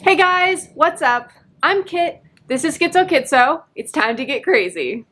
Hey guys, what's up? I'm Kit. This is SchizoKitzo. It's time to get crazy.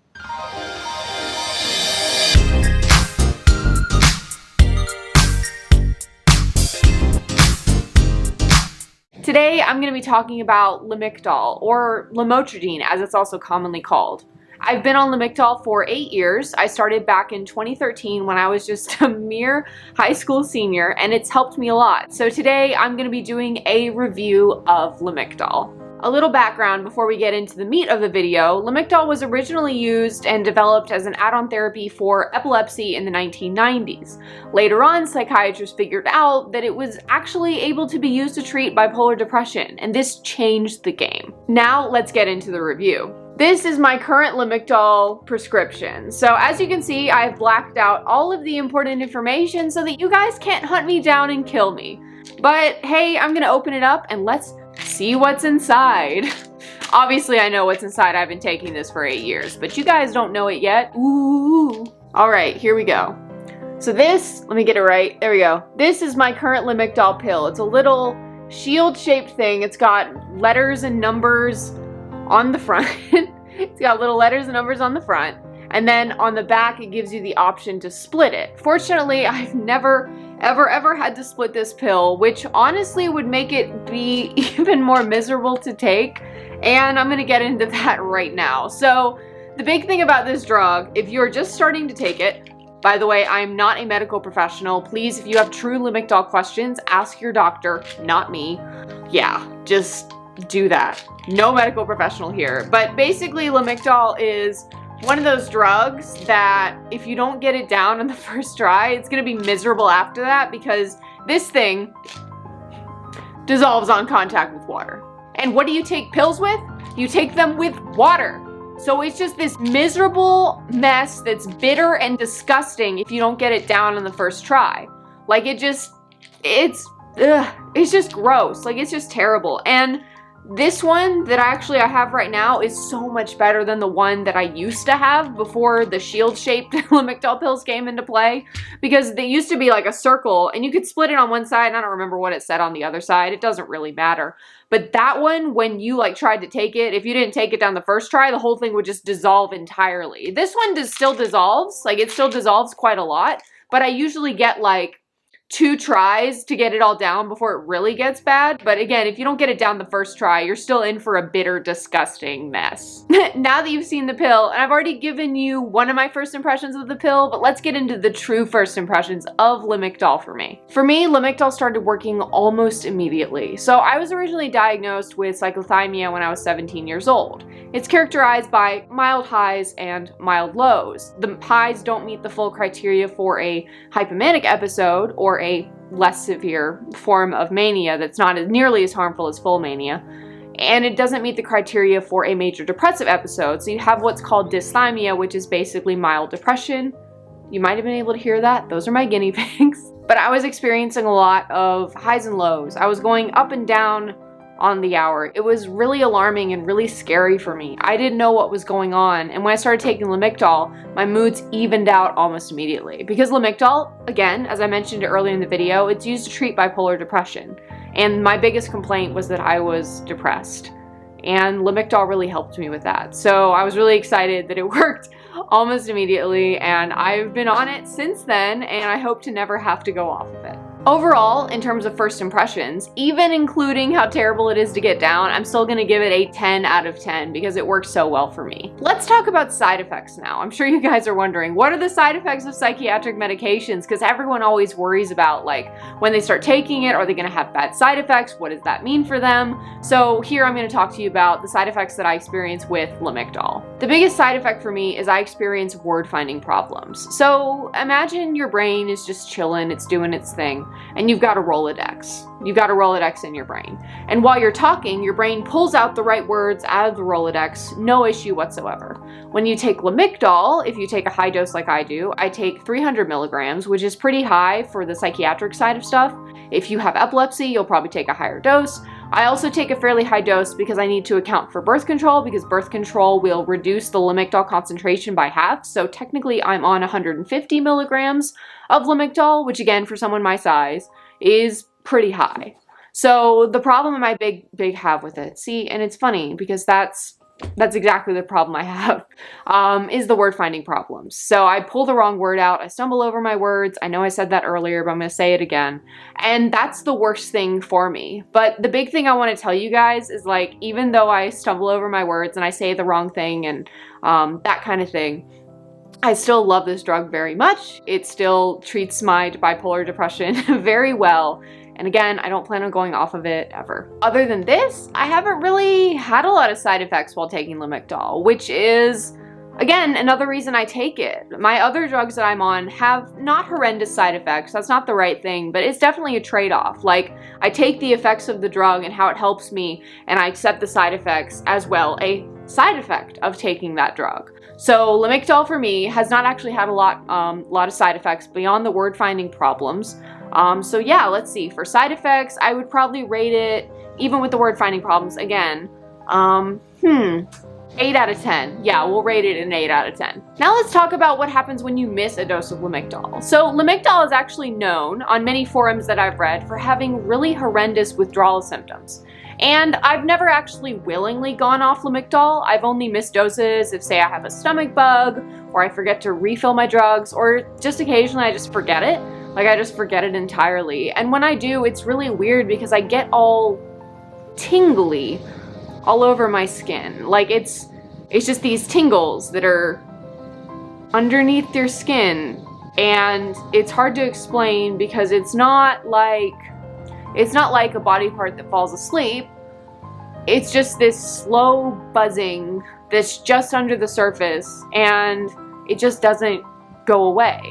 Today I'm going to be talking about Lamictal, or Lamotrigine as it's also commonly called. I've been on Lamictal for 8 years. I started back in 2013 when I was just a mere high school senior, and it's helped me a lot. So today I'm going to be doing a review of Lamictal. A little background before we get into the meat of the video. Lamictal was originally used and developed as an add-on therapy for epilepsy in the 1990s. Later on, psychiatrists figured out that it was actually able to be used to treat bipolar depression, and this changed the game. Now let's get into the review. This is my current Lamictal prescription. So as you can see, I've blacked out all of the important information so that you guys can't hunt me down and kill me. But hey, I'm gonna open it up and let's see what's inside. Obviously I know what's inside. I've been taking this for 8 years, but you guys don't know it yet. Ooh. All right, here we go. So this, let me get it right. There we go. This is my current Lamictal pill. It's a little shield-shaped thing. It's got letters and numbers on the front. It's got little letters and numbers on the front, and then on the back it gives you the option to split it. Fortunately, I've never ever had to split this pill, which honestly would make it be even more miserable to take, and I'm gonna get into that right now. So the big thing about this drug, if you're just starting to take it, by the way, I'm not a medical professional. Please, if you have true Lamictal questions, ask your doctor, not me. Yeah, just do that. No medical professional here. But basically, Lamictal is one of those drugs that if you don't get it down on the first try, it's gonna be miserable after that, because this thing dissolves on contact with water. And what do you take pills with? You take them with water. So it's just this miserable mess that's bitter and disgusting if you don't get it down on the first try. Like it's just gross. Like it's just terrible. And this one that I have right now is so much better than the one that I used to have before the shield-shaped Lamictal pills came into play, because they used to be like a circle and you could split it on one side, and I don't remember what it said on the other side. It doesn't really matter. But that one, when you tried to take it, if you didn't take it down the first try, the whole thing would just dissolve entirely. This one still dissolves, it still dissolves quite a lot, but I usually get 2 tries to get it all down before it really gets bad. But again, if you don't get it down the first try, you're still in for a bitter, disgusting mess. Now that you've seen the pill, and I've already given you one of my first impressions of the pill, but let's get into the true first impressions of Lamictal for me. For me, Lamictal started working almost immediately. So I was originally diagnosed with cyclothymia when I was 17 years old. It's characterized by mild highs and mild lows. The highs don't meet the full criteria for a hypomanic episode or a less severe form of mania that's not nearly as harmful as full mania, and it doesn't meet the criteria for a major depressive episode. So you have what's called dysthymia, which is basically mild depression. You might have been able to hear that. Those are my guinea pigs. But I was experiencing a lot of highs and lows. I was going up and down on the hour. It was really alarming and really scary for me. I didn't know what was going on, and when I started taking Lamictal, my moods evened out almost immediately. Because Lamictal, again, as I mentioned earlier in the video, it's used to treat bipolar depression, and my biggest complaint was that I was depressed, and Lamictal really helped me with that. So I was really excited that it worked almost immediately, and I've been on it since then, and I hope to never have to go off of it. Overall, in terms of first impressions, even including how terrible it is to get down, I'm still gonna give it a 10 out of 10 because it works so well for me. Let's talk about side effects now. I'm sure you guys are wondering, what are the side effects of psychiatric medications? Because everyone always worries about when they start taking it, are they gonna have bad side effects? What does that mean for them? So here I'm gonna talk to you about the side effects that I experience with Lamictal. The biggest side effect for me is I experience word finding problems. So imagine your brain is just chilling, it's doing its thing, and you've got a Rolodex. You've got a Rolodex in your brain. And while you're talking, your brain pulls out the right words out of the Rolodex, no issue whatsoever. When you take Lamictal, if you take a high dose like I do, I take 300 milligrams, which is pretty high for the psychiatric side of stuff. If you have epilepsy, you'll probably take a higher dose. I also take a fairly high dose because I need to account for birth control, because birth control will reduce the Lamictal concentration by half. So technically I'm on 150 milligrams of Lamictal, which again, for someone my size, is pretty high. So the problem I big have with it, see, and it's funny because that's exactly the problem I have, is the word finding problems. So I pull the wrong word out, I stumble over my words. I know I said that earlier, but I'm going to say it again. And that's the worst thing for me. But the big thing I want to tell you guys is, like, even though I stumble over my words and I say the wrong thing and that kind of thing, I still love this drug very much. It still treats my bipolar depression very well. And again, I don't plan on going off of it ever. Other than this, I haven't really had a lot of side effects while taking Lamictal, which is, again, another reason I take it. My other drugs that I'm on have not horrendous side effects. That's not the right thing, but it's definitely a trade-off. Like, I take the effects of the drug and how it helps me, and I accept the side effects as well, a side effect of taking that drug. So Lamictal for me has not actually had a lot of side effects beyond the word finding problems. So yeah, let's see. For side effects, I would probably rate it, even with the word finding problems, again, 8 out of 10. Yeah, we'll rate it an 8 out of 10. Now let's talk about what happens when you miss a dose of Lamictal. So Lamictal is actually known on many forums that I've read for having really horrendous withdrawal symptoms. And I've never actually willingly gone off Lamictal. I've only missed doses if, say, I have a stomach bug, or I forget to refill my drugs, or just occasionally I just forget it. Like, I just forget it entirely. And when I do, it's really weird because I get all tingly all over my skin. Like, it's just these tingles that are underneath your skin. And it's hard to explain because it's not like a body part that falls asleep. It's just this slow buzzing that's just under the surface, and it just doesn't go away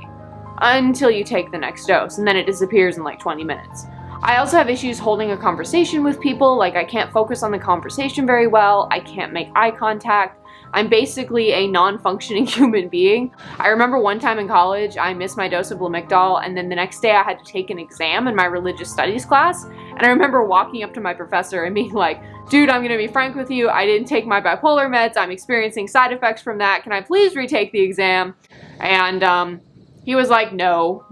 until you take the next dose, and then it disappears in like 20 minutes. I also have issues holding a conversation with people. Like, I can't focus on the conversation very well. I can't make eye contact. I'm basically a non-functioning human being. I remember one time in college, I missed my dose of Lamictal, and then the next day I had to take an exam in my religious studies class. And I remember walking up to my professor and being like, dude, I'm gonna be frank with you. I didn't take my bipolar meds. I'm experiencing side effects from that. Can I please retake the exam? And he was like, no.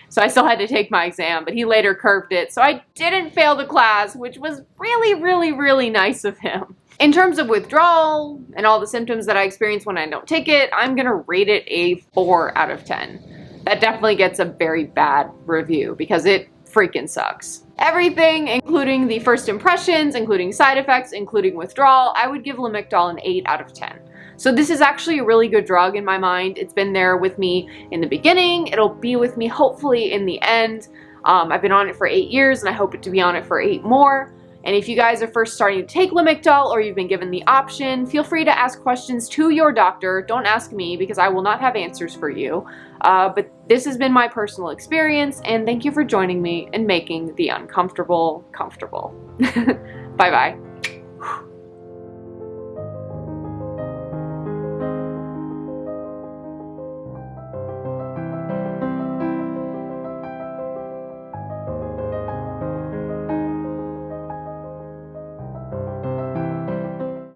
So I still had to take my exam, but he later curved it. So I didn't fail the class, which was really, really, really nice of him. In terms of withdrawal and all the symptoms that I experience when I don't take it, I'm gonna rate it a 4 out of 10. That definitely gets a very bad review because it freaking sucks. Everything, including the first impressions, including side effects, including withdrawal, I would give Lamictal an 8 out of 10. So this is actually a really good drug in my mind. It's been there with me in the beginning. It'll be with me hopefully in the end. I've been on it for 8 years and I hope to be on it for 8 more. And if you guys are first starting to take Lamictal or you've been given the option, feel free to ask questions to your doctor. Don't ask me because I will not have answers for you. But this has been my personal experience, and thank you for joining me in making the uncomfortable comfortable. Bye-bye.